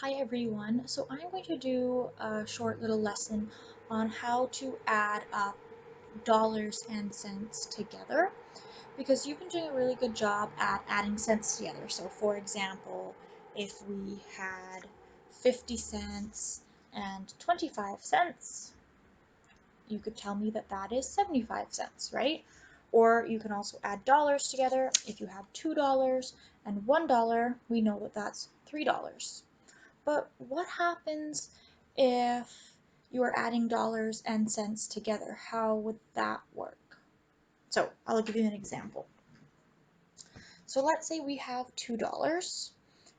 Hi everyone, so I'm going to do a short little lesson on how to add up dollars and cents together because you've been doing a really good job at adding cents together. So for example, if we had 50 cents and 25 cents, you could tell me that that is 75 cents, right? Or you can also add dollars together. If you have $2 and $1, we know that that's $3. But what happens if you are adding dollars and cents together? How would that work? So I'll give you an example. So let's say we have $2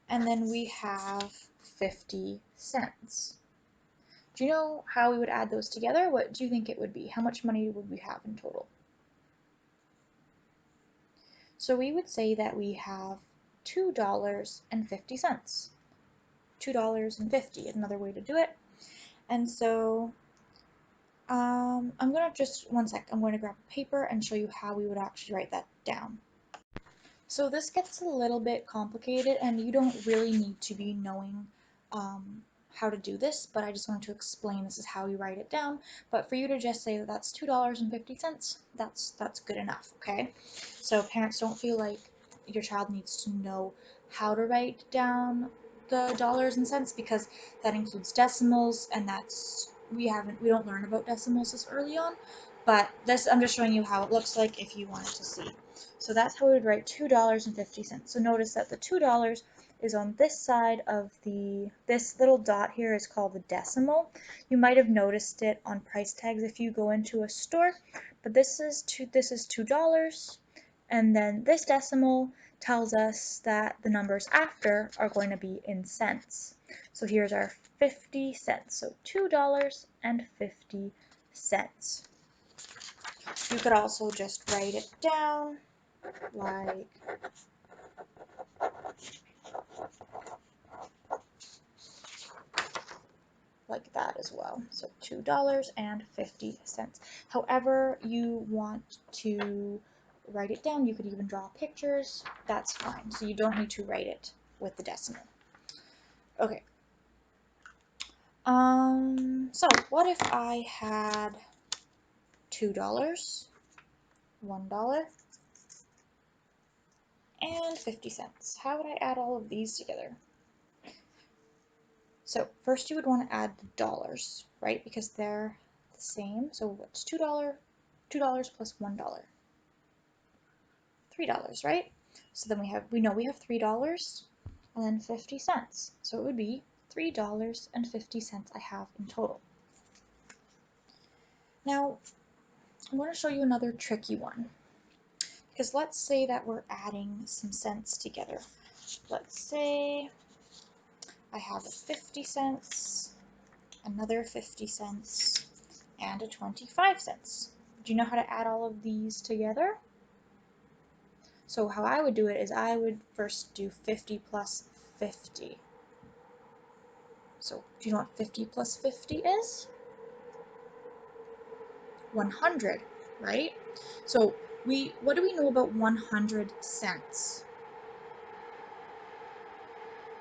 and then we have 50 cents. Do you know how we would add those together? What do you think it would be? How much money would we have in total? So we would say that we have $2.50. $2.50 is another way to do it. And so I'm going to just, one sec, I'm going to grab a paper and show you how we would actually write that down. So this gets a little bit complicated and you don't really need to be knowing how to do this, but I just wanted to explain this is how you write it down. But for you to just say that that's $2.50, that's good enough, okay? So parents, don't feel like your child needs to know how to write down the dollars and cents because that includes decimals, and we don't learn about decimals this early on, but this I'm just showing you how it looks like if you wanted to see. So that's how we would write $2.50. So notice that the $2 is on this side of this little dot here is called the decimal. You might have noticed it on price tags if you go into a store, but this is $2, and then this decimal tells us that the numbers after are going to be in cents. So here's our 50 cents. So $2.50. You could also just write it down like that as well. So $2.50. However you want to write it down, you could even draw pictures. That's fine. So you don't need to write it with the decimal. Okay. So what if I had $2, $1, and 50 cents? How would I add all of these together? So first you would want to add the dollars, right? Because they're the same. So what's $2? $2 plus $1. $3, right? So then we know we have $3 and then 50 cents. So it would be $3.50 I have in total. Now, I want to show you another tricky one. Because let's say that we're adding some cents together. Let's say I have a 50 cents, another 50 cents, and a 25 cents. Do you know how to add all of these together? So how I would do it is I would first do 50 plus 50. So do you know what 50 plus 50 is? 100, right? So what do we know about 100 cents?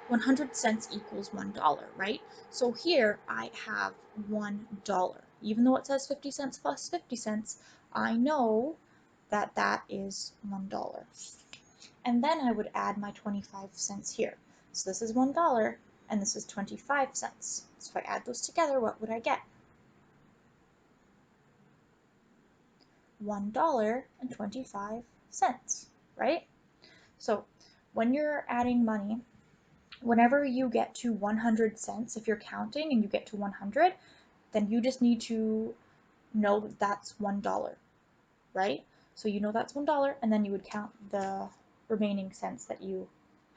100 cents equals $1, right? So here I have $1. Even though it says 50 cents plus 50 cents, I know that that is $1. And then I would add my 25 cents here. So this is $1 and this is 25 cents. So if I add those together, what would I get? $1.25, right? So when you're adding money, whenever you get to 100 cents, if you're counting and you get to 100, then you just need to know that that's $1, right? So you know that's $1, and then you would count the remaining cents that you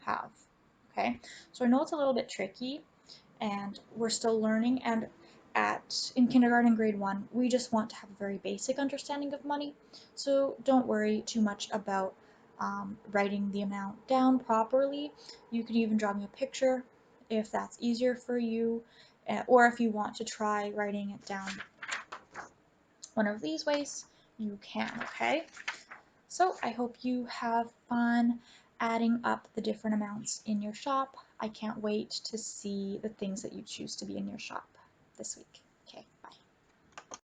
have, okay? So I know it's a little bit tricky, and we're still learning, and in kindergarten grade 1 we just want to have a very basic understanding of money, so don't worry too much about writing the amount down properly. You could even draw me a picture if that's easier for you, or if you want to try writing it down one of these ways, you can, okay? So I hope you have fun adding up the different amounts in your shop. I can't wait to see the things that you choose to be in your shop this week.